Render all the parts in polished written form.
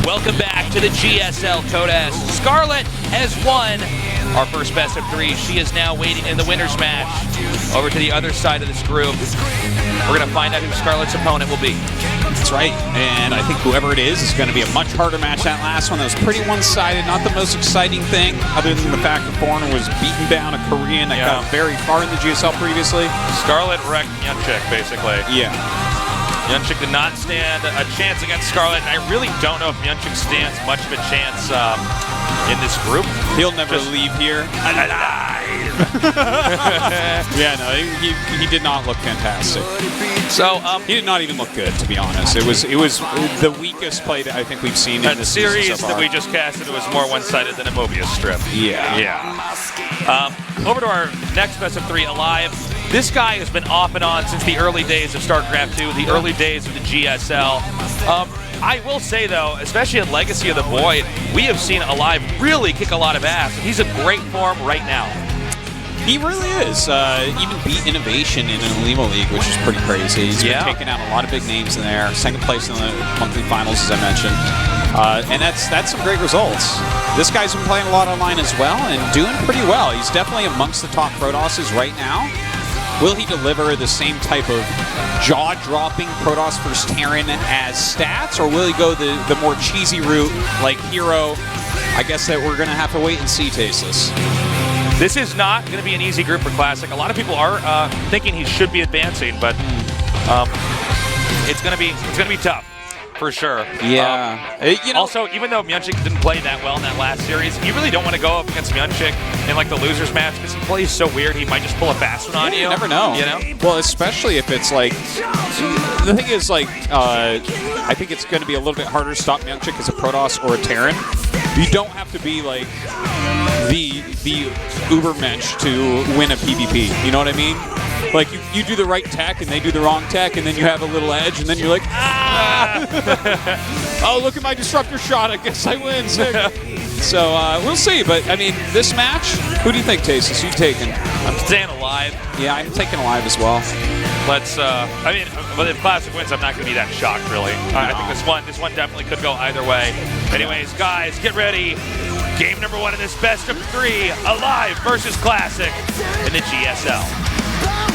Welcome back to the GSL Todas. Scarlet has won our first best of 3. She is now waiting in the winner's match over to the other side of this group. We're going to find out who Scarlet's opponent will be. That's right, and I think whoever it is going to be a much harder match. That last one that was pretty one-sided, not the most exciting thing, other than the fact that Foreigner was beating down a Korean that got very far in the GSL previously. Scarlet wrecked Myunchik, basically. Yeah. Myunchik did not stand a chance against Scarlet, and I really don't know if Myunchik stands much of a chance in this group. He'll never leave here. Yeah, no, he did not look fantastic. So he did not even look good, to be honest. It was the weakest play that I think we've seen in this series so far. that we just casted was more one-sided than a Mobius strip. Yeah. Over to our next best of 3, Alive. This guy has been off and on since the early days of StarCraft 2, the early days of the GSL. I will say, though, especially in Legacy of the Void, we have seen Alive really kick a lot of ass. He's in great form right now. He really is. Even beat Innovation in an Alimo League, which is pretty crazy. He's been taking out a lot of big names in there. Second place in the monthly finals, as I mentioned. And that's some great results. This guy's been playing a lot online as well and doing pretty well. He's definitely amongst the top Protosses right now. Will he deliver the same type of jaw-dropping Protoss vs. Terran as stats, or will he go the more cheesy route like Hero? I guess that we're going to have to wait and see, Tasteless. This is not going to be an easy group for Classic. A lot of people are thinking he should be advancing, but it's going to be tough. For sure. Yeah. Also, even though Myunchik didn't play that well in that last series, you really don't want to go up against Myunchik in like the losers match because he plays so weird. He might just pull a fast one on you. You never know. You know? Well, especially if it's like the thing is like I think it's going to be a little bit harder to stop Myunchik as a Protoss or a Terran. You don't have to be like the Ubermensch to win a PvP. You know what I mean? Like, you do the right tech, and they do the wrong tech, and then you have a little edge, and then you're like, oh, look at my disruptor shot. I guess I win. So, we'll see. But, I mean, this match, who do you think, Tasteless? Who you taking? I'm staying Alive. Yeah, I'm taking Alive as well. Let's, I mean, but if Classic wins, I'm not going to be that shocked, really. No. I think this one definitely could go either way. Anyways, guys, get ready. Game number 1 in this best of 3, Alive versus Classic in the GSL.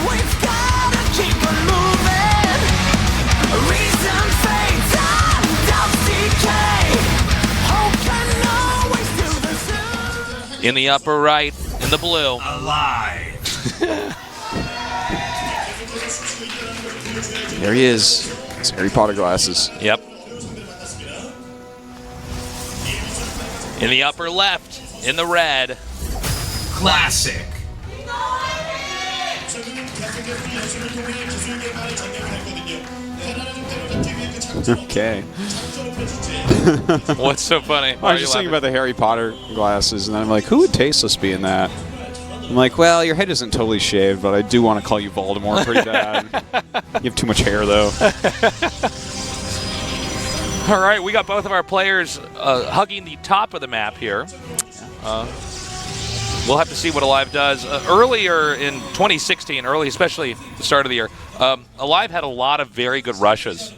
We've gotta keep on moving. Reason, fate, doubt, decay. Hope can always do the in the upper right, in the blue. Alive. There he is. His Harry Potter glasses. Yep. In the upper left, in the red. Classic. Okay. What's so funny? I was just thinking about the Harry Potter glasses, and then I'm like, who would Tasteless be in that? I'm like, well, your head isn't totally shaved, but I do want to call you Voldemort pretty bad. You have too much hair, though. All right, we got both of our players hugging the top of the map here. We'll have to see what Alive does. Earlier in 2016, especially the start of the year, Alive had a lot of very good rushes.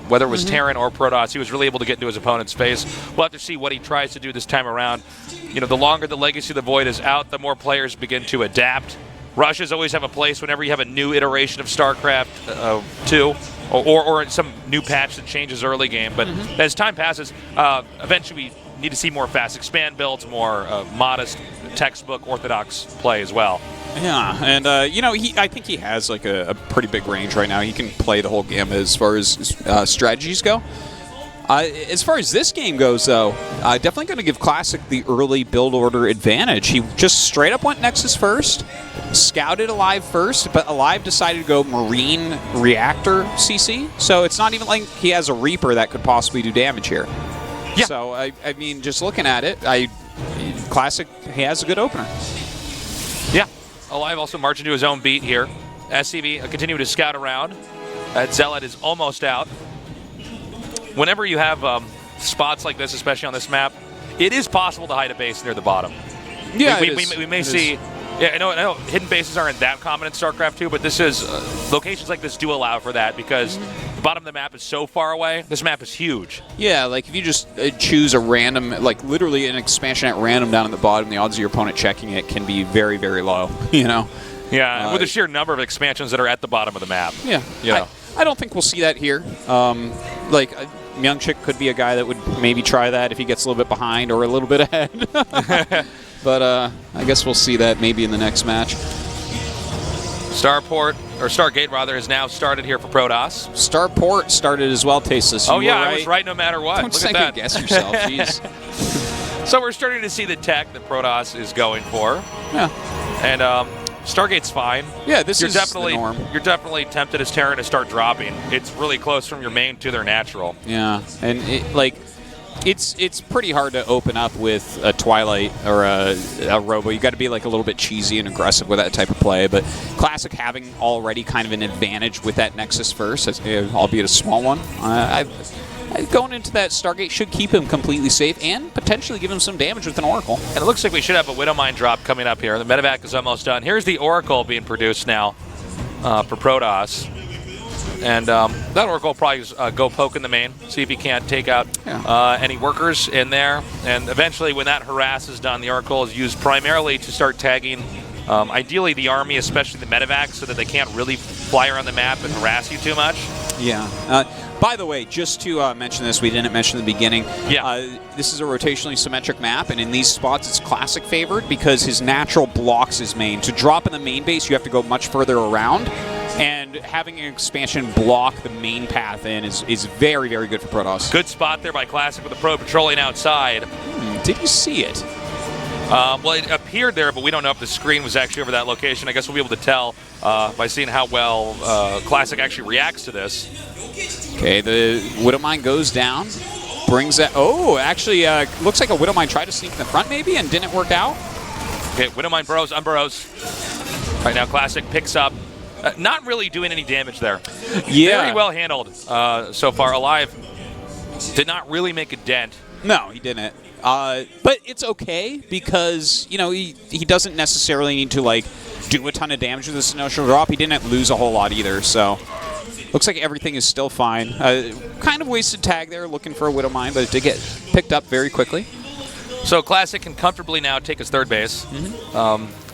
Whether it was Terran or Protoss, he was really able to get into his opponent's face. We'll have to see what he tries to do this time around. You know, the longer the Legacy of the Void is out, the more players begin to adapt. Rushes always have a place whenever you have a new iteration of StarCraft 2 or some new patch that changes early game. But as time passes, eventually we need to see more fast expand builds, more modest textbook orthodox play as well. Yeah, and you know, I think he has like a pretty big range right now. He can play the whole gamut as far as strategies go. As far as this game goes, though, definitely going to give Classic the early build order advantage. He just straight up went Nexus first, scouted Alive first, but Alive decided to go Marine Reactor CC. So it's not even like he has a Reaper that could possibly do damage here. Yeah. So, I mean, just looking at it, Classic, he has a good opener. Yeah. Alive also marching to his own beat here. SCV continuing to scout around. Zealot is almost out. Whenever you have spots like this, especially on this map, it is possible to hide a base near the bottom. Yeah, we may see. Yeah, I know hidden bases aren't that common in StarCraft 2, but this is locations like this do allow for that because the bottom of the map is so far away. This map is huge. Yeah, like if you just choose a random, like literally an expansion at random down at the bottom, the odds of your opponent checking it can be very, very low. You know. Yeah, with the sheer number of expansions that are at the bottom of the map. Yeah. You know. I don't think we'll see that here. Young Chick could be a guy that would maybe try that if he gets a little bit behind or a little bit ahead. But I guess we'll see that maybe in the next match. Stargate rather, is now started here for Protoss. Starport started as well, Tasteless. Oh yeah, I was right no matter what. Don't Look at that. guess yourself, jeez. So we're starting to see the tech that Protoss is going for. Yeah. And Stargate's fine. Yeah, this You're is definitely the norm. You're definitely tempted as Terran to start dropping. It's really close from your main to their natural. Yeah, and it's pretty hard to open up with a Twilight or a Robo. You got to be like a little bit cheesy and aggressive with that type of play. But Classic having already kind of an advantage with that Nexus first, albeit a small one. Going into that, Stargate should keep him completely safe and potentially give him some damage with an Oracle. And it looks like we should have a Widowmine drop coming up here. The medevac is almost done. Here's the Oracle being produced now for Protoss. And that Oracle will probably go poke in the main, see if he can't take out any workers in there. And eventually, when that harass is done, the Oracle is used primarily to start tagging, ideally the army, especially the medevac, so that they can't really fly around the map and harass you too much. Yeah. By the way, just to mention this, we didn't mention in the beginning. Yeah. This is a rotationally symmetric map, and in these spots, it's Classic favored because his natural blocks his main. To drop in the main base, you have to go much further around, and having an expansion block the main path in is very, very good for Protoss. Good spot there by Classic with the probe patrolling outside. Did you see it? Well, it appeared there, but we don't know if the screen was actually over that location. I guess we'll be able to tell by seeing how well Classic actually reacts to this. Okay, the Widowmine goes down, brings that. Oh, actually, looks like a Widowmine tried to sneak in the front maybe and didn't work out. Okay, Widowmine burrows, unburrows. Right now, Classic picks up. Not really doing any damage there. Yeah. Very well handled so far. Alive did not really make a dent. No, he didn't. But it's okay because, you know, he doesn't necessarily need to, like, do a ton of damage with this initial drop. He didn't lose a whole lot either, so looks like everything is still fine. Kind of wasted tag there looking for a Widowmine, but it did get picked up very quickly. So Classic can comfortably now take his third base.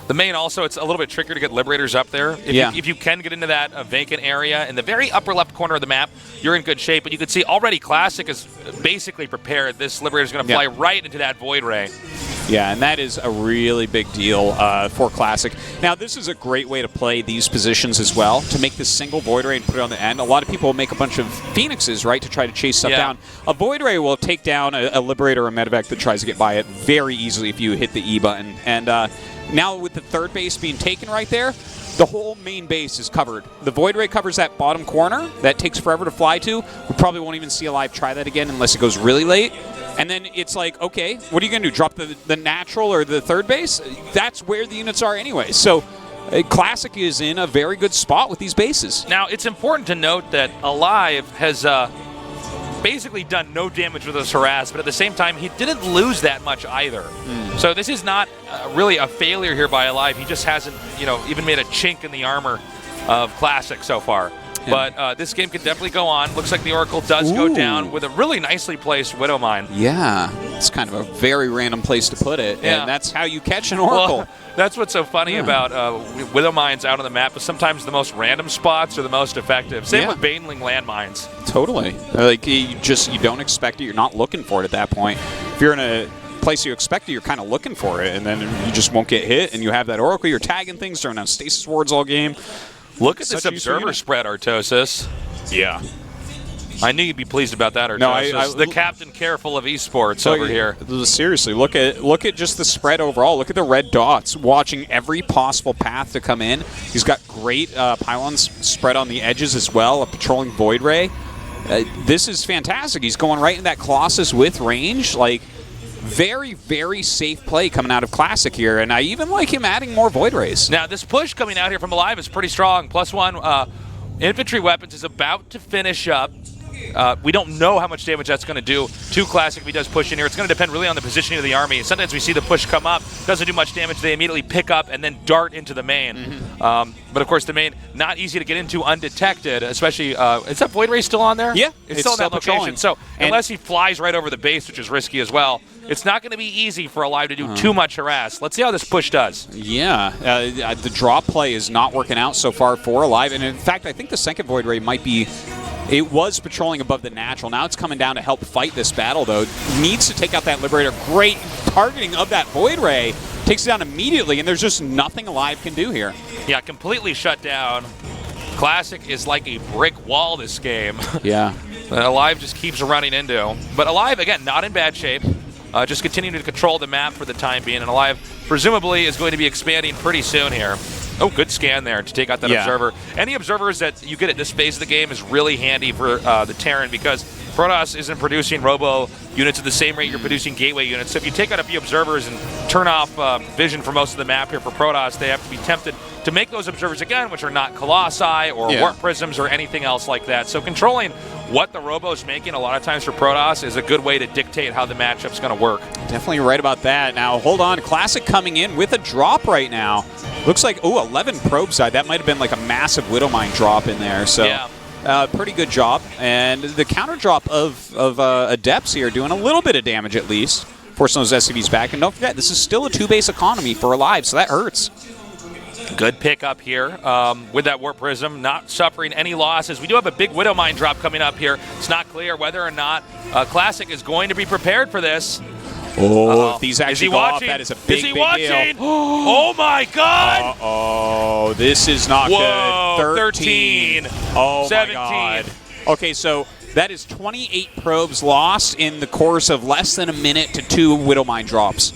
The main also, it's a little bit trickier to get Liberators up there. If you can get into that vacant area in the very upper left corner of the map, you're in good shape. But you can see already Classic is basically prepared. This Liberator is going to fly right into that Void Ray. Yeah, and that is a really big deal for Classic. Now, this is a great way to play these positions as well, to make this single Void Ray and put it on the end. A lot of people will make a bunch of Phoenixes, right, to try to chase stuff down. A Void Ray will take down a Liberator or a Medevac that tries to get by it very easily if you hit the E button. And now with the third base being taken right there, the whole main base is covered. The Void Ray covers that bottom corner. That takes forever to fly to. We probably won't even see Alive try that again unless it goes really late. And then it's like, okay, what are you going to do? Drop the natural or the third base? That's where the units are anyway. So Classic is in a very good spot with these bases. Now, it's important to note that Alive has basically done no damage with this harass, but at the same time, he didn't lose that much either. So this is not really a failure here by Alive. He just hasn't, even made a chink in the armor of Classic so far. Yeah. But this game could definitely go on. Looks like the Oracle does go down with a really nicely placed Widowmine. Yeah, it's kind of a very random place to put it, and that's how you catch an Oracle. Well, that's what's so funny about Widowmines out on the map, is sometimes the most random spots are the most effective. Same with Baneling landmines. Totally. Like, you don't expect it. You're not looking for it at that point. If you're in a place you expect it, you're kind of looking for it, and then you just won't get hit, and you have that Oracle. You're tagging things, throwing out stasis wards all game. Look at this observer spread, Artosis. Yeah. I knew you'd be pleased about that, Artosis. No, the Captain Careful of esports over here. Seriously, look at just the spread overall. Look at the red dots, watching every possible path to come in. He's got great pylons spread on the edges as well, a patrolling Void Ray. This is fantastic. He's going right in that Colossus with range. Like, very, very safe play coming out of Classic here, and I even like him adding more Void Rays. Now, this push coming out here from Alive is pretty strong. +1 infantry weapons is about to finish up. We don't know how much damage that's going to do to Classic if he does push in here. It's going to depend really on the positioning of the army. Sometimes we see the push come up, doesn't do much damage. They immediately pick up and then dart into the main. But of course, the main, not easy to get into undetected, especially, is that Void Ray still on there? Yeah, It's still in that patrolling. location. So And- unless he flies right over the base, which is risky as well, it's not going to be easy for Alive to do too much harass. Let's see how this push does. Yeah, the drop play is not working out so far for Alive, and in fact, I think the second Void Ray might be. It was patrolling above the natural. Now it's coming down to help fight this battle, though. Needs to take out that Liberator. Great targeting of that Void Ray. Takes it down immediately, and there's just nothing Alive can do here. Yeah, completely shut down. Classic is like a brick wall this game. Yeah. that Alive just keeps running into. But Alive, again, not in bad shape. Just continuing to control the map for the time being. And Alive, presumably, is going to be expanding pretty soon here. Oh, good scan there to take out that Observer. Any Observers that you get at this phase of the game is really handy for the Terran because Protoss isn't producing Robo units at the same rate you're producing Gateway units. So if you take out a few Observers and turn off vision for most of the map here for Protoss, they have to be tempted to make those Observers again, which are not Colossi or Warp Prisms or anything else like that. So controlling what the Robo's making a lot of times for Protoss is a good way to dictate how the matchup's going to work. Definitely right about that. Now, hold on. Classic coming in with a drop right now. Looks like, 11 probe side. That might have been like a massive Widowmine drop in there. So, pretty good job. And the counter drop of Adepts here doing a little bit of damage at least. Forcing those SCVs back. And don't forget, this is still a 2-base economy for Alive, so that hurts. Good pickup here with that Warp Prism, not suffering any losses. We do have a big Widowmine drop coming up here. It's not clear whether or not Classic is going to be prepared for this. If these actually go off, watching? that is a big, Is he big watching? deal. Oh my God! Uh-oh, this is not Whoa, good. 13. Oh 17. my God. Okay, so that is 28 probes lost in the course of less than a minute to 2 Widowmine drops.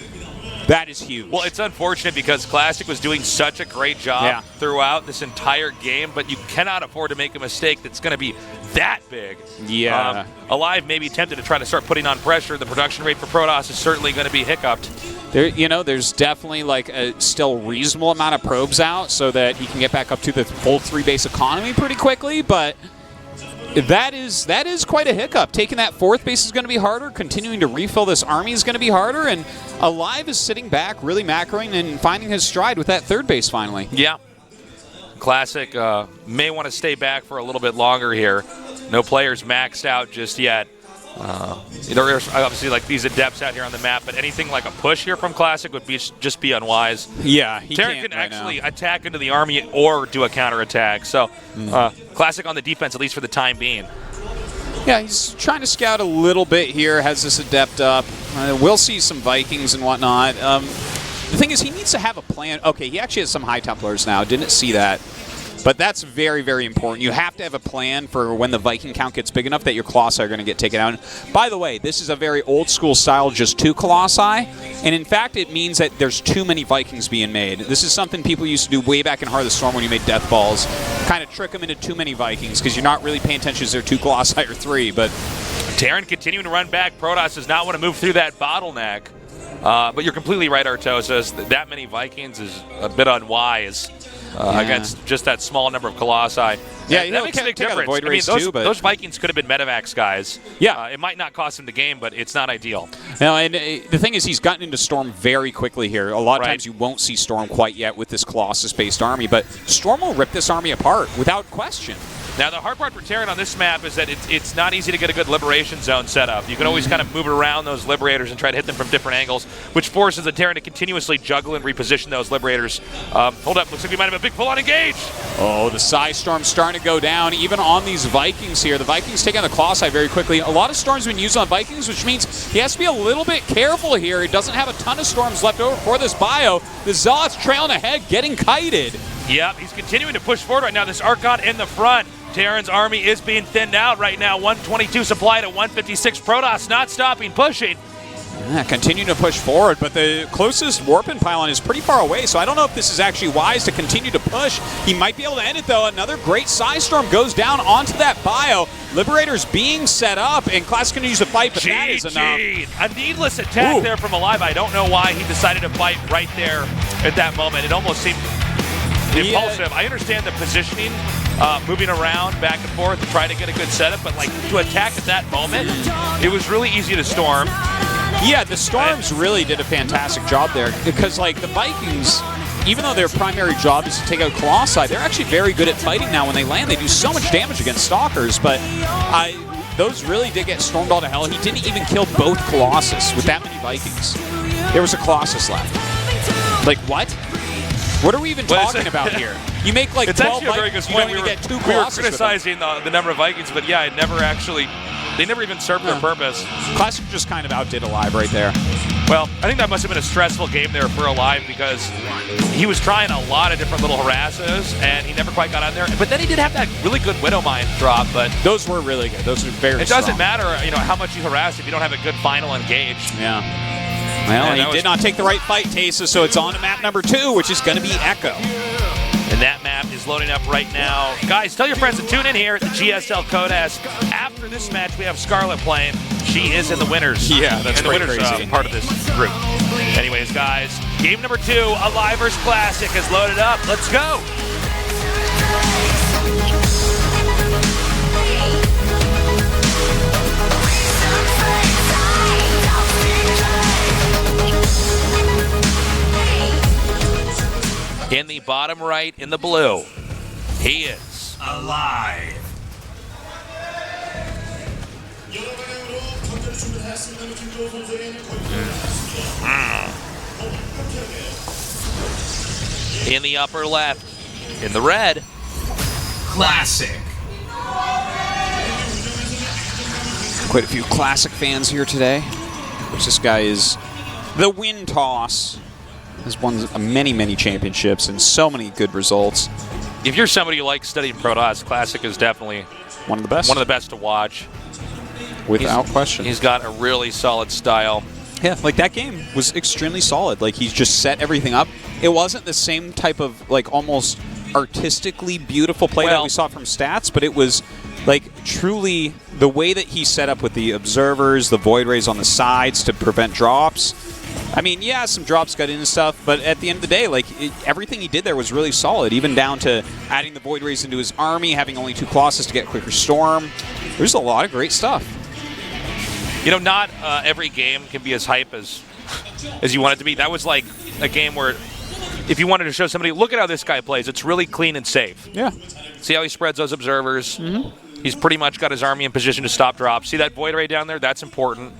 That is huge. Well, it's unfortunate because Classic was doing such a great job throughout this entire game, but you cannot afford to make a mistake that's going to be that big. Yeah. Alive may be tempted to try to start putting on pressure. The production rate for Protoss is certainly going to be hiccuped. There's definitely like a still reasonable amount of probes out so that he can get back up to the full 3-base economy pretty quickly, but that is quite a hiccup. Taking that 4th base is going to be harder. Continuing to refill this army is going to be harder, and Alive is sitting back, really macroing and finding his stride with that 3rd base finally. Yeah. Classic may want to stay back for a little bit longer here. No players maxed out just yet. There's obviously like these Adepts out here on the map, but anything like a push here from Classic would be just be unwise. Yeah, he Terran can't can right actually now. attack into the army or do a counterattack. So Classic on the defense, at least for the time being. Yeah, he's trying to scout a little bit here, has this Adept up. We'll see some Vikings and whatnot. The thing is, he needs to have a plan. Okay, he actually has some High Templars now. Didn't see that. But that's very, very important. You have to have a plan for when the Viking count gets big enough that your Colossi are going to get taken out. By the way, this is a very old school style, just 2 Colossi. And in fact, it means that there's too many Vikings being made. This is something people used to do way back in Heart of the Storm when you made Death Balls. Kind of trick them into too many Vikings because you're not really paying attention to their 2 Colossi or 3. But Terran continuing to run back. Protoss does not want to move through that bottleneck. But you're completely right, Artosis. That many Vikings is a bit unwise against just that small number of Colossi. Yeah, that makes a big difference. I mean, those Vikings could have been Medivacs guys. Yeah. It might not cost him the game, but it's not ideal. No, and the thing is, he's gotten into Storm very quickly here. A lot of times you won't see Storm quite yet with this Colossus-based army, but Storm will rip this army apart without question. Now, the hard part for Terran on this map is that it's not easy to get a good Liberation Zone set up. You can always kind of move around those Liberators and try to hit them from different angles, which forces the Terran to continuously juggle and reposition those Liberators. Hold up, looks like we might have a big full-on engage. Oh, the Psy Storm's starting to go down, even on these Vikings here. The Vikings take on the Colossi very quickly. A lot of Storms have been used on Vikings, which means he has to be a little bit careful here. He doesn't have a ton of Storms left over for this bio. The Zealot's trailing ahead, getting kited. Yep, he's continuing to push forward right now. This Archon in the front. Terran's army is being thinned out right now. 122 supply to 156. Protoss not stopping pushing. Yeah, continuing to push forward, but the closest Warpin pylon is pretty far away, so I don't know if this is actually wise to continue to push. He might be able to end it, though. Another great Psystorm goes down onto that bio. Liberators being set up, and Classic can use the fight, but that is enough. A needless attack there from Alive. I don't know why he decided to fight right there at that moment. It almost seemed impulsive. I understand the positioning moving around back and forth to try to get a good setup, but like to attack at that moment, it was really easy to storm. Yeah, the Storms really did a fantastic job there because, like, the Vikings, even though their primary job is to take out Colossi, they're actually very good at fighting now when they land. They do so much damage against Stalkers, but those really did get stormed all to hell. He didn't even kill both Colossus with that many Vikings. There was a Colossus left. Like, what? What are we even talking about here? You make like It's 12 actually a very good Vikings, you point. don't even get 2 We were Colossus with them. criticizing the number of Vikings, but yeah, they never even served their purpose. Classic just kind of outdid Alive right there. Well, I think that must have been a stressful game there for Alive because he was trying a lot of different little harasses and he never quite got on there. But then he did have that really good Widowmine drop, but Those were really good. Those were very it doesn't strong. matter, how much you harass if you don't have a good final engage. Yeah. Well, that he was- did not take the right fight, Tesa, so it's on to map number 2, which is going to be Echo. And that map is loading up right now. Guys, tell your friends to tune in here at the GSL Codesk. After this match, we have Scarlet playing. She is in the winners. Yeah, that's in the pretty winners crazy. part of this group. Anyways, guys, game number 2, Alive vs. Classic, is loaded up. Let's go. In the bottom right, in the blue, he is Alive. in the upper left, in the red. Classic. Quite a few Classic fans here today. Which this guy is the Win Toss. Has won many, many championships and so many good results. If you're somebody who likes studying Protoss, Classic is definitely One of the best. one of the best to watch. Without question. He's got a really solid style. Yeah, like that game was extremely solid. Like he's just set everything up. It wasn't the same type of like almost artistically beautiful play that Well- we saw from Stats, but it was like truly the way that he set up with the observers, the void rays on the sides to prevent drops. I mean, yeah, some drops got in and stuff, but at the end of the day, like everything he did there was really solid. Even down to adding the void rays into his army, having only 2 Colossus to get quicker storm. There's a lot of great stuff. Not every game can be as hype as you want it to be. That was like a game where if you wanted to show somebody, look at how this guy plays. It's really clean and safe. Yeah. See how he spreads those observers? He's pretty much got his army in position to stop drops. See that void ray down there? That's important.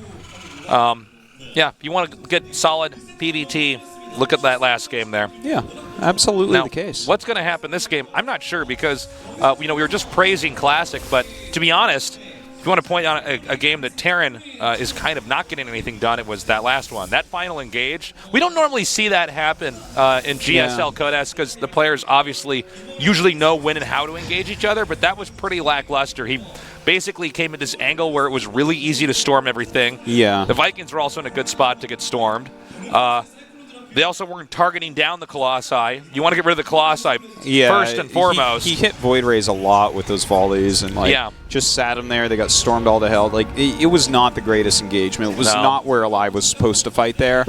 Yeah, if you want to get solid PvT, look at that last game there. Yeah, absolutely Now, the case. what's going to happen this game? I'm not sure because, we were just praising Classic, but to be honest, if you want to point out a game that Terran is kind of not getting anything done, it was that last one. That final engage. We don't normally see that happen in GSL Codesk because the players obviously usually know when and how to engage each other, but that was pretty lackluster. He basically came at this angle where it was really easy to storm everything. Yeah. The Vikings were also in a good spot to get stormed. They also weren't targeting down the Colossi. You want to get rid of the Colossi first and foremost. He hit Void Rays a lot with those volleys and just sat them there. They got stormed all to hell. Like it was not the greatest engagement. It was not where Alive was supposed to fight there.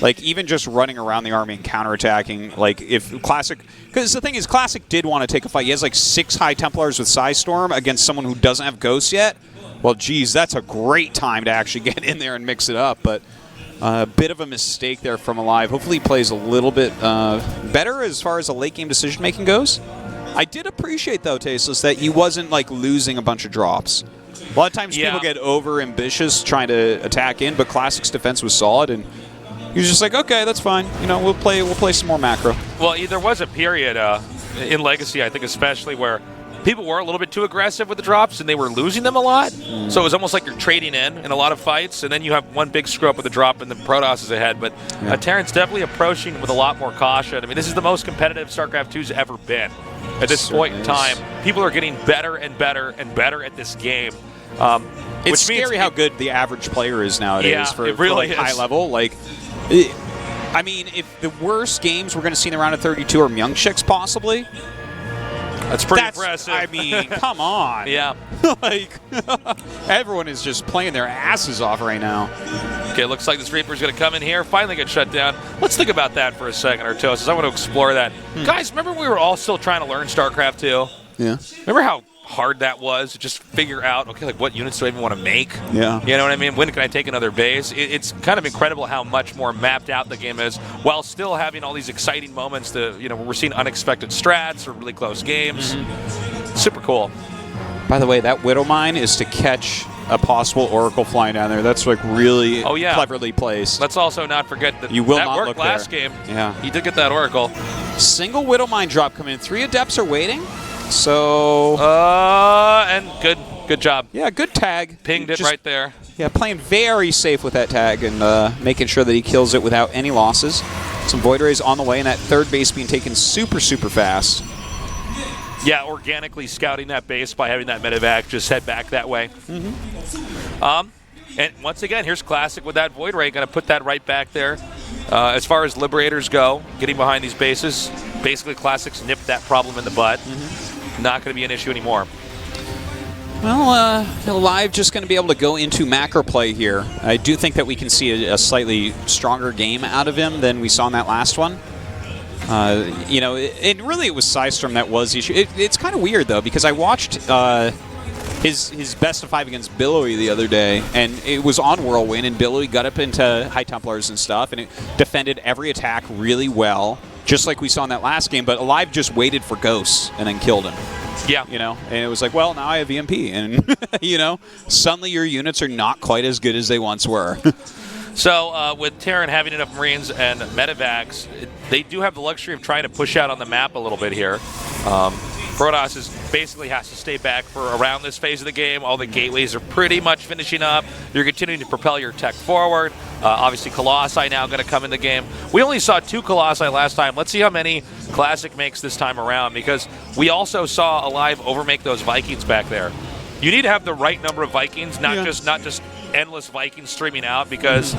Like even just running around the army and counterattacking. Like if Classic, because the thing is, Classic did want to take a fight. He has like 6 High Templars with Psystorm against someone who doesn't have Ghosts yet. Well, geez, that's a great time to actually get in there and mix it up. But a bit of a mistake there from Alive. Hopefully he plays a little bit better as far as the late game decision making goes. I did appreciate though, Tasteless, that he wasn't like losing a bunch of drops. A lot of times people get over ambitious trying to attack in, but Classic's defense was solid and he was just like, okay, that's fine. We'll play some more macro. Well, there was a period in Legacy, I think especially, where people were a little bit too aggressive with the drops and they were losing them a lot. So it was almost like you're trading in a lot of fights, and then you have one big screw up with the drop and the Protoss is ahead. But Terran's definitely approaching with a lot more caution. I mean, this is the most competitive StarCraft 2's ever been. At this point in time, people are getting better and better and better at this game. It's scary how good the average player is nowadays for it really high is. level. Like, I mean, if the worst games we're going to see in the round of 32 are Myung-Shik's possibly. That's pretty impressive. I mean, come on. Yeah. Like, everyone is just playing their asses off right now. Okay, looks like this Reaper's going to come in here, finally get shut down. Let's think about that for a second, Artosis. I want to explore that. Guys, remember we were all still trying to learn StarCraft 2? Yeah. Remember how hard that was to just figure out, okay, like what units do I even want to make? Yeah. You know what I mean? When can I take another base? It's kind of incredible how much more mapped out the game is while still having all these exciting moments where we're seeing unexpected strats or really close games. Super cool. By the way, that Widow Mine is to catch a possible Oracle flying down there. That's like really cleverly placed. Let's also not forget that You will that not worked look last there. game. Yeah. He did get that Oracle. Single Widow Mine drop coming in. 3 Adepts are waiting. So And good job. yeah, good tag. Pinged it Just- right there. Yeah, playing very safe with that tag and making sure that he kills it without any losses. Some Void Rays on the way, and that third base being taken super, super fast. Yeah, organically scouting that base by having that medevac just head back that way. And once again, here's Classic with that Void Ray, going to put that right back there. As far as Liberators go, getting behind these bases, basically Classic's nipped that problem in the bud. Not going to be an issue anymore. Well, Live just going to be able to go into macro play here. I do think that we can see a slightly stronger game out of him than we saw in that last one. It really was Systrom that was the issue. It's kind of weird, though, because I watched his best of 5 against Billowy the other day, and it was on Whirlwind, and Billowy got up into High Templars and stuff, and it defended every attack really well, just like we saw in that last game, but Alive just waited for Ghosts and then killed him. Yeah. And it was like, well, now I have EMP, and, suddenly your units are not quite as good as they once were. So with Terran having enough Marines and medevacs, they do have the luxury of trying to push out on the map a little bit here. Protoss basically has to stay back for around this phase of the game. All the gateways are pretty much finishing up. You're continuing to propel your tech forward. Obviously, Colossi now going to come in the game. We only saw 2 Colossi last time. Let's see how many Classic makes this time around, because we also saw Alive overmake those Vikings back there. You need to have the right number of Vikings, not just endless Vikings streaming out, because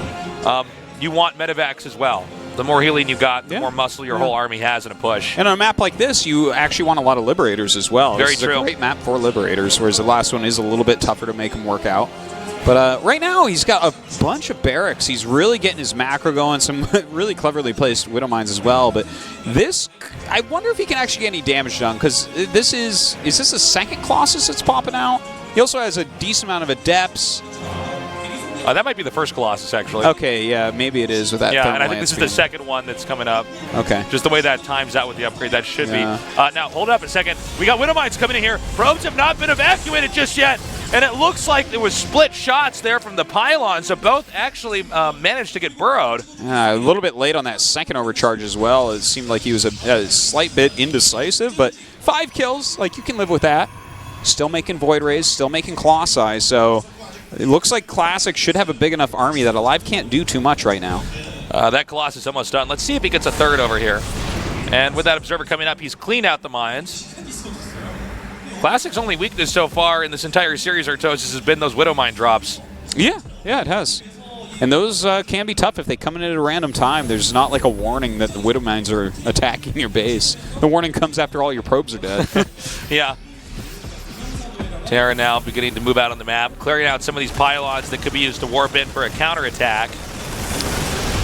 you want medevacs as well. The more healing you got, the more muscle your whole army has in a push. And on a map like this, you actually want a lot of Liberators as well. Very this is true. a great map for Liberators, whereas the last one is a little bit tougher to make them work out. But right now, he's got a bunch of barracks. He's really getting his macro going, some really cleverly placed Widow Mines as well. But this, I wonder if he can actually get any damage done, because is this a second Colossus that's popping out? He also has a decent amount of Adepts. That might be the first Colossus, actually. Okay, yeah, maybe it is with that. Yeah, thermal and I think this is the lance second one that's coming up. Okay. Just the way that times out with the upgrade, that should Yeah. be. Now, hold up a second. We got Widow Mines coming in here. Probes have not been evacuated just yet. And it looks like there was split shots there from the pylon, so both actually managed to get burrowed. A little bit late on that second overcharge as well. It seemed like he was a slight bit indecisive, but 5 kills, like, you can live with that. Still making Void Rays, still making Colossi, so it looks like Classic should have a big enough army that Alive can't do too much right now. That Colossus is almost done. Let's see if he gets a third over here. And with that Observer coming up, he's cleaned out the mines. Classic's only weakness so far in this entire series, Artosis, has been those Widow Mine drops. Yeah, it has. And those can be tough if they come in at a random time. There's not like a warning that the Widow Mines are attacking your base. The warning comes after all your probes are dead. Yeah. Terra now beginning to move out on the map, clearing out some of these pylons that could be used to warp in for a counterattack.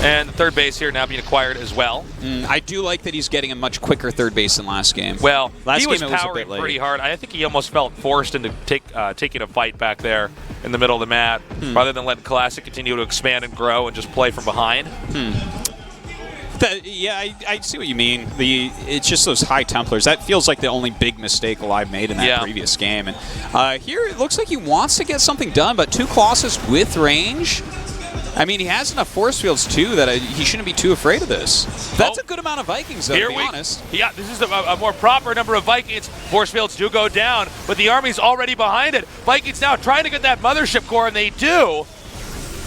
And the third base here now being acquired as well. I do like that he's getting a much quicker third base than last game. Well, last he was game it was a powering bit late. pretty hard. I think he almost felt forced into taking a fight back there in the middle of the map, rather than letting Classic continue to expand and grow and just play from behind. I see what you mean. It's just those High Templars. That feels like the only big mistake Alive made in that previous game. And here it looks like he wants to get something done, but 2 Colossus with range. I mean, he has enough force fields, too, that he shouldn't be too afraid of this. That's a good amount of Vikings, though, to be honest. Yeah, this is a more proper number of Vikings. Force fields do go down, but the army's already behind it. Vikings now trying to get that mothership core, and they do.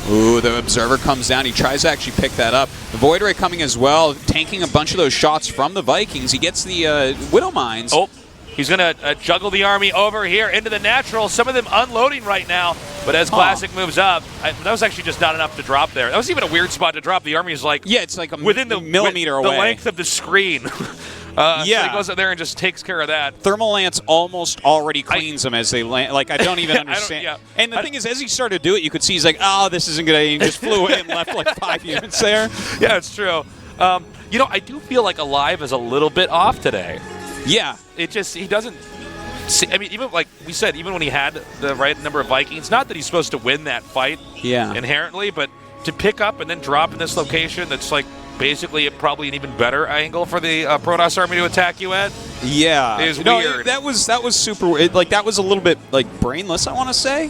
Ooh, the Observer comes down. He tries to actually pick that up. The Void Ray coming as well, tanking a bunch of those shots from the Vikings. He gets the Widow Mines. Oh, he's going to juggle the army over here into the natural. Some of them unloading right now. But as Classic moves up, that was actually just not enough to drop there. That was even a weird spot to drop. The army is like it's like within the millimeter away. The length of the screen. So he goes up there and just takes care of that. Thermal Lance almost already cleans them as they land. Like, I don't even understand. And the thing is, as he started to do it, you could see he's like, oh, this isn't good. He just flew away and left like 5 units there. Yeah, it's true. I do feel like Alive is a little bit off today. Yeah. He doesn't See, I mean, even like we said, even when he had the right number of Vikings, not that he's supposed to win that fight inherently, but to pick up and then drop in this location that's like basically probably an even better angle for the Protoss army to attack you at. Yeah, is weird. That was super weird. Like that was a little bit like brainless, I want to say.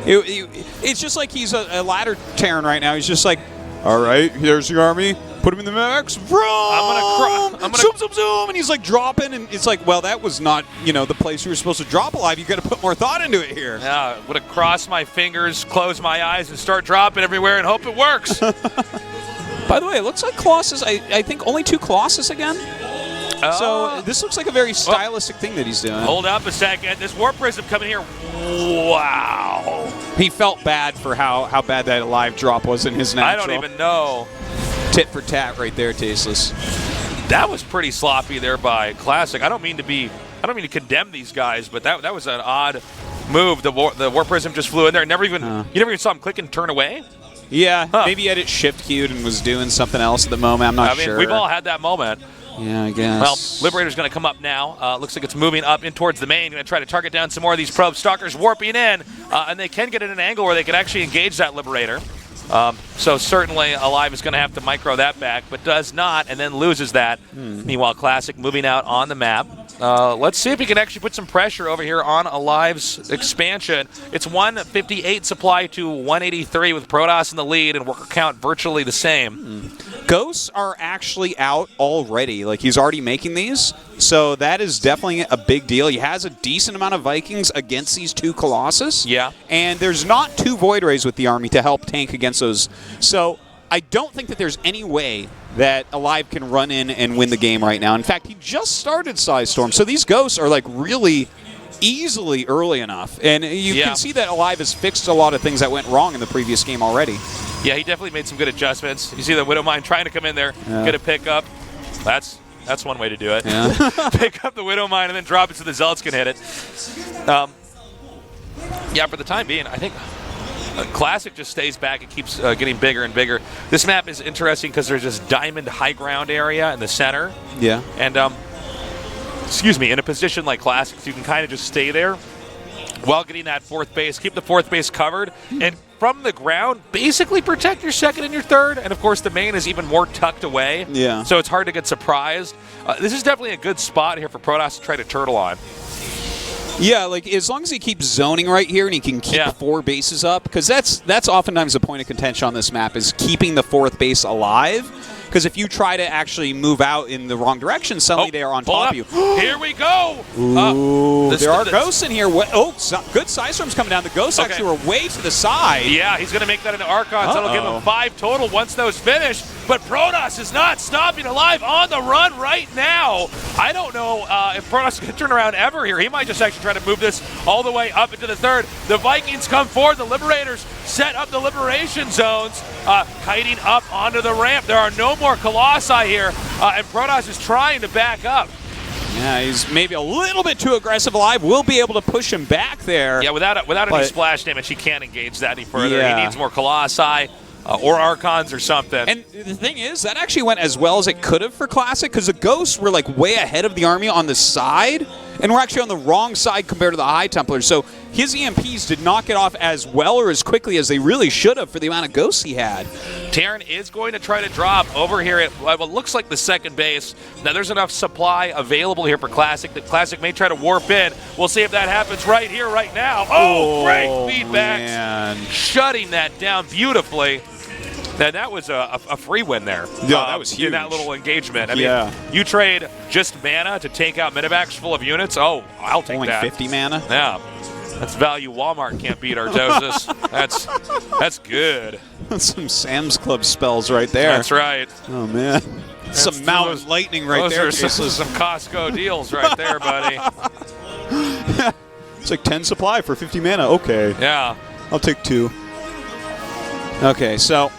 It's just like he's a ladder Terran right now. He's just like, all right, here's your army. Put him in the max. Vroom! I'm gonna zoom, zoom, zoom, and he's like dropping, and it's like, well, that was not, the place you were supposed to drop alive. You got to put more thought into it here. Yeah, would have crossed my fingers, close my eyes, and start dropping everywhere and hope it works. By the way, it looks like Colossus. I think only 2 Colossus again. So this looks like a very stylistic thing that he's doing. Hold up a second. This Warp Prism coming here. Wow. He felt bad for how bad that alive drop was in his natural. I don't even know. Tit for tat right there, Tasteless. That was pretty sloppy there by Classic. I don't mean to condemn these guys, but that was an odd move. The Warp Prism just flew in there. You never even saw him click and turn away. Yeah, maybe he had it shift queued and was doing something else at the moment. I'm not sure. We've all had that moment. Yeah, I guess. Well, Liberator's going to come up now. Looks like it's moving up in towards the main. Going to try to target down some more of these probes. Stalkers warping in, and they can get in an angle where they can actually engage that Liberator. So certainly Alive is going to have to micro that back, but does not, and then loses that. Meanwhile, Classic moving out on the map. Let's see if he can actually put some pressure over here on Alive's expansion. It's 158 supply to 183 with Protoss in the lead and worker count virtually the same. Ghosts are actually out already. Like, he's already making these, so that is definitely a big deal. He has a decent amount of Vikings against these 2 Colossus. Yeah. And there's not 2 Void Rays with the army to help tank against those. So I don't think that there's any way that Alive can run in and win the game right now. In fact, he just started Psy Storm, so these Ghosts are like really easily early enough. And you can see that Alive has fixed a lot of things that went wrong in the previous game already. Yeah, he definitely made some good adjustments. You see the Widowmine trying to come in there, get a pickup. That's one way to do it. Yeah. Pick up the Widowmine and then drop it so the Zealots can hit it. Yeah, for the time being, I think Classic just stays back and keeps getting bigger and bigger. This map is interesting because there's this diamond high ground area in the center. Yeah. And, in a position like Classic, you can kind of just stay there while getting that 4th base, keep the 4th base covered, and from the ground, basically protect your 2nd and your 3rd. And, of course, the main is even more tucked away. Yeah. So it's hard to get surprised. This is definitely a good spot here for Protoss to try to turtle on. Yeah, like as long as he keeps zoning right here and he can keep 4 bases up, because that's oftentimes the point of contention on this map is keeping the 4th base alive. Because if you try to actually move out in the wrong direction, suddenly they are on top of you. Here we go. Ooh, there are ghosts in here. Good Psystorm's coming down. The ghosts actually were way to the side. Yeah, he's going to make that into Archons. That'll give him 5 total once those finish. But Protoss is not stopping. Alive on the run right now. I don't know if Protoss can turn around ever here. He might just actually try to move this all the way up into the 3rd. The Vikings come forward. The Liberators set up the liberation zones, kiting up onto the ramp. There are no more Colossi here, and Protoss is trying to back up. Yeah, he's maybe a little bit too aggressive. Alive will be able to push him back there. Yeah, without any splash damage, he can't engage that any further. He needs more Colossi. Or Archons or something. And the thing is, that actually went as well as it could have for Classic, because the Ghosts were like way ahead of the army on the side, and we're actually on the wrong side compared to the High Templars. So his EMPs did not get off as well or as quickly as they really should have for the amount of Ghosts he had. Terran is going to try to drop over here at what looks like the 2nd base. Now there's enough supply available here for Classic that Classic may try to warp in. We'll see if that happens right here, right now. Oh, great feedback. Shutting that down beautifully. Now, that was a free win there. Yeah, that was huge. In that little engagement. I mean, you trade just mana to take out Medivacs full of units. Oh, I'll take only that. 50 mana? Yeah. That's value Walmart can't beat, Artosis. That's good. That's some Sam's Club spells right there. That's right. Oh, man. Some Mountain Lightning right there. Those are some Costco deals right there, buddy. It's like 10 supply for 50 mana. Okay. Yeah. I'll take 2. Okay, so...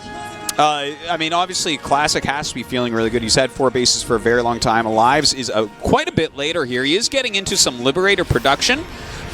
I mean, obviously, Classic has to be feeling really good. He's had 4 bases for a very long time. Alive's is quite a bit later here. He is getting into some Liberator production,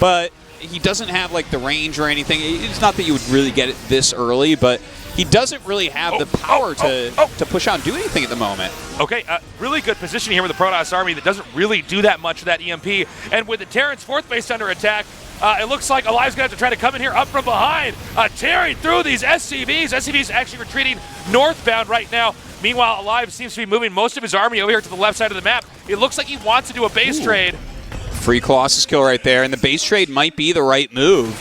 but he doesn't have, like, the range or anything. It's not that you would really get it this early, but he doesn't really have the power to push out and do anything at the moment. Okay, really good position here with the Protoss Army that doesn't really do that much of that EMP. And with the Terran's fourth base under attack, it looks like Alive's going to have to try to come in here up from behind, tearing through these SCVs. SCVs actually retreating northbound right now. Meanwhile, Alive seems to be moving most of his army over here to the left side of the map. It looks like he wants to do a base trade. Free Colossus kill right there, and the base trade might be the right move.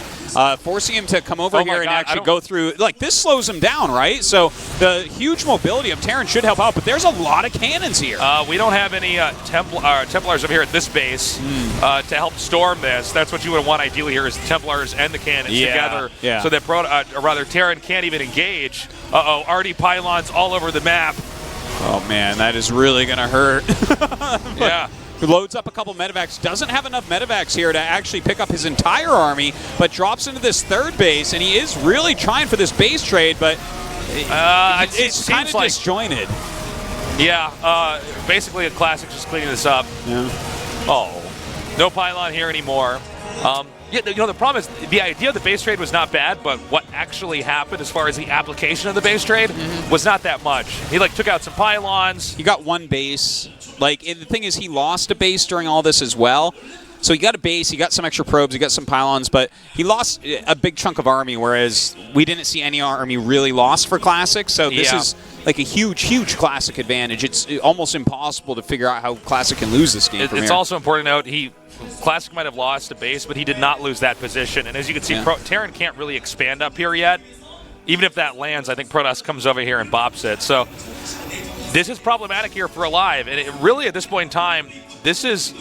Forcing him to come over here and actually go through, like, this slows him down, right? So the huge mobility of Terran should help out, but there's a lot of cannons here. We don't have any Templars over here at this base to help storm this. That's what you would want ideally here is the Templars and the cannons together so that Terran can't even engage. Already pylons all over the map. Oh, man, that is really going to hurt. Yeah. Loads up a couple medevacs, doesn't have enough medevacs here to actually pick up his entire army, but drops into this third base, and he is really trying for this base trade, but it's kind of disjointed. Yeah, basically a classic just cleaning this up. Yeah. Oh, no pylon here anymore. Yeah, you know, the problem is the idea of the base trade was not bad, but what actually happened as far as the application of the base trade was not that much. He took out some pylons. He got one base. Like, and the thing is, he lost a base during all this as well. So he got a base, he got some extra probes, he got some pylons, but he lost a big chunk of army, whereas we didn't see any army really lost for Classic. So this is like a huge, huge Classic advantage. It's almost impossible to figure out how Classic can lose this game from It's here. also important to note, Classic might have lost a base, but he did not lose that position. And as you can see, Terran can't really expand up here yet. Even if that lands, I think Protoss comes over here and bops it. So this is problematic here for Alive. And really, at this point in time, this is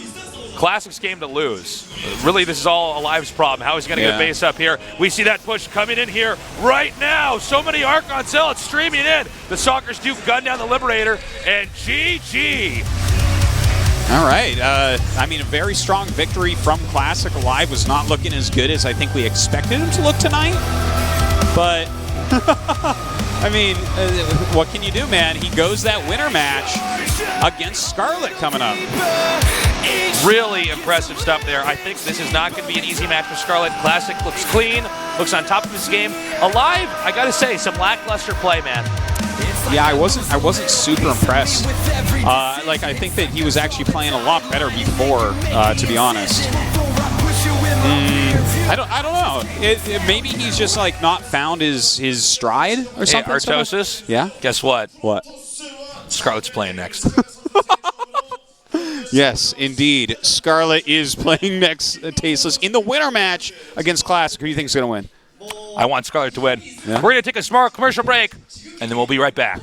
Classic's game to lose. Really, this is all Alive's problem. How is he going to get a base up here? We see that push coming in here right now. So many Archon Zealots streaming in. The Stalkers do gun down the Liberator, and GG. All right. I mean, a very strong victory from Classic. Alive was not looking as good as I think we expected him to look tonight. But, I mean, what can you do, man? He goes that winter match against Scarlet coming up. Really impressive stuff there. I think this is not going to be an easy match for Scarlet. Classic looks clean, looks on top of his game. Alive, I got to say, some lackluster play, man. Yeah, I wasn't super impressed. Like, I think that he was actually playing a lot better before, to be honest. I don't know. Maybe he's just like not found his stride or something. Hey, Artosis? Yeah? Guess what? What? Scarlet's playing next. Yes, indeed. Scarlet is playing next, Tasteless, in the winter match against Classic. Who do you think is going to win? I want Scarlet to win. Yeah? We're going to take a small commercial break, and then we'll be right back.